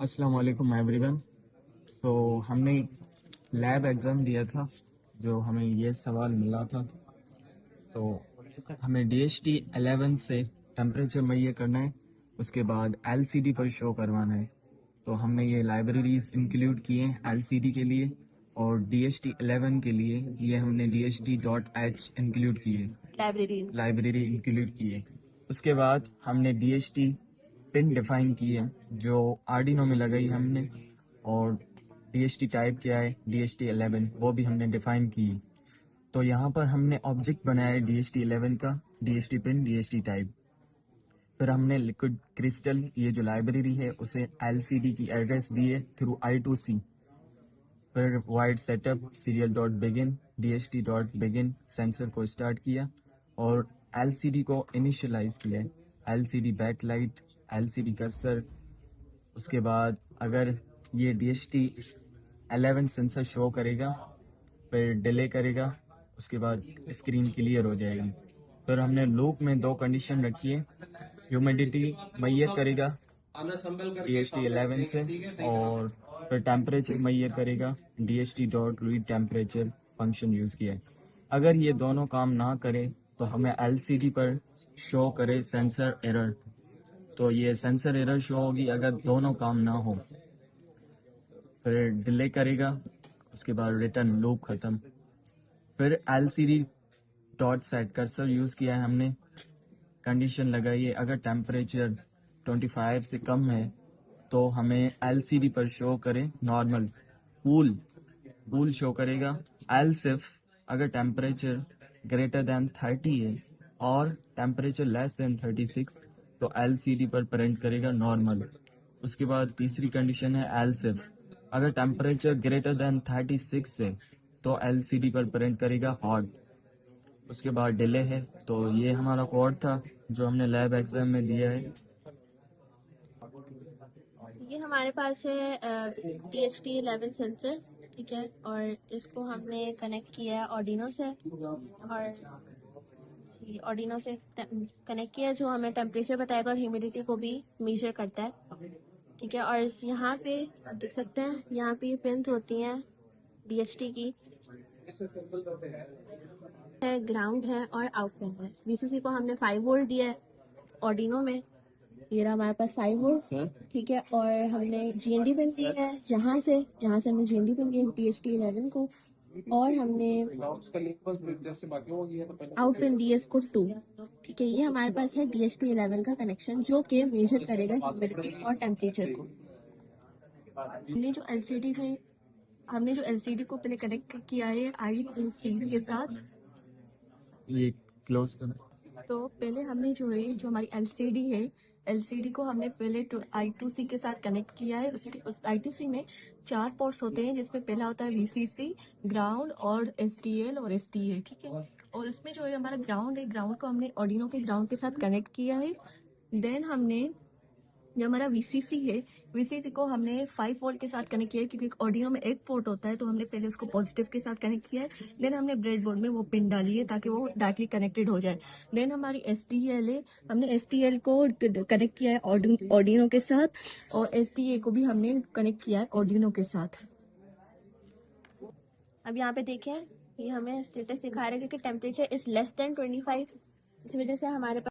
अस्सलाम वालेकुम एवरीवन। तो हमने लैब एग्ज़ाम दिया था, जो हमें ये सवाल मिला था। तो हमें DHT 11 से टेम्परेचर मुहैया करना है, उसके बाद LCD पर शो करवाना है। तो हमने ये लाइब्रेरीज इंक्लूड किए हैं LCD के लिए, और DHT 11 के लिए ये हमने DHT.H इंक्लूड किए, लाइब्रेरी इंक्लूड की है। उसके बाद हमने DHT पिन डिफाइन की है, जो आर्डिनो में लगाई हमने, और DHT टाइप क्या है, DHT 11 वो भी हमने डिफाइन की है। तो यहाँ पर हमने ऑब्जेक्ट बनाया है DHT 11 का, DHT पिन, DHT टाइप। फिर हमने लिक्विड क्रिस्टल, ये जो लाइब्रेरी है, उसे LCD की एड्रेस दी है थ्रू I2C। फिर void setup serial dot begin, DHT dot begin sensor को स्टार्ट किया और LCD को इनिशियलाइज किया है। LCD backlight, LCD cursor. उसके बाद अगर ये DHT 11 सेंसर शो करेगा, फिर डिले करेगा, उसके बाद स्क्रीन क्लियर हो जाएगी। फिर हमने लूप में दो कंडीशन रखी है, ह्यूमिडिटी मुहैया करेगा DHT 11 से, और फिर टेम्परेचर मुहैया करेगा, DHT dot read temperature function use किया है। अगर ये दोनों काम ना करे तो हमें LCD पर शो करे सेंसर एरर। तो ये सेंसर एरर शो होगी अगर दोनों काम ना हो। फिर डिले करेगा, उसके बाद रिटर्न लूप ख़त्म। फिर LCD dot set cursor use किया है हमने, कंडीशन लगाई है अगर टेम्परेचर 25 से कम है तो हमें LCD पर शो करे नॉर्मल, कूल कूल शो करेगा। एल सिर्फ अगर टेम्परेचर ग्रेटर देन 30 है और टेम्परेचर लेस देन 36 तो LCD पर प्रिंट करेगा नॉर्मल। उसके बाद तीसरी कंडीशन है एल सिर्फ अगर टेम्परेचर ग्रेटर देन 36 है तो LCD पर प्रिंट करेगा हॉट। उसके बाद डिले है। तो ये हमारा कोड था जो हमने लैब एग्जाम में दिया है। ये हमारे पास है DHT 11 सेंसर, ठीक है, और इसको हमने कनेक्ट किया है ऑर्डिनो से, और ऑर्डिनो से कनेक्ट किया है, जो हमें टेम्परेचर बताएगा और ह्यूमिडिटी को भी मेजर करता है, ठीक है। और यहाँ पे आप देख सकते हैं, यहाँ पे पिन्स होती हैं DHT की, है ग्राउंड है और आउट पिन है। VCC को हमने 5 वोल्ट दिया है ऑर्डिनो में, ये रहा हमारे पास 5 वोल्ट, ठीक है। और हमने GND पिन दी है, यहाँ से हमने GND पिन दी है DHT 11 को, और हमने आउट पिन दी है इसको 2, ठीक है। ये हमारे पास है DHT 11 का कनेक्शन, जो कि मेजर करेगा ह्यूमिडिटी और टेम्परेचर को। हमने जो LCD को पहले कनेक्ट किया है I2C के साथ, ये क्लोज कर। तो पहले हमने जो है, जो हमारी LCD है, LCD को हमने पहले I2C के साथ कनेक्ट किया है। उस I2C में 4 पोर्ट्स होते हैं, जिसमें पहला होता है VCC, ग्राउंड और STL और STA, ठीक है। और उसमें जो है हमारा ग्राउंड है, ग्राउंड को हमने ऑर्डिनो के ग्राउंड के साथ कनेक्ट किया है। देन हमने जो हमारा VCC है, VCC को हमने 5 वोल्ट के साथ कनेक्ट किया है, क्योंकि ऑडियो में एक पोर्ट होता है, तो हमने पहले उसको पॉजिटिव के साथ कनेक्ट किया है। देन हमने ब्रेडबोर्ड में वो पिन डाली है ताकि वो डायरेक्टली कनेक्टेड हो जाए। देन हमारी STL है, हमने STL को कनेक्ट किया है ऑडियो के साथ, और STA को भी हमने कनेक्ट किया है ऑडियो के साथ। अब यहाँ पे देखें, ये हमें स्टेटस दिखा रहा है क्योंकि टेम्परेचर इज लेस देन 25, इस वजह से हमारे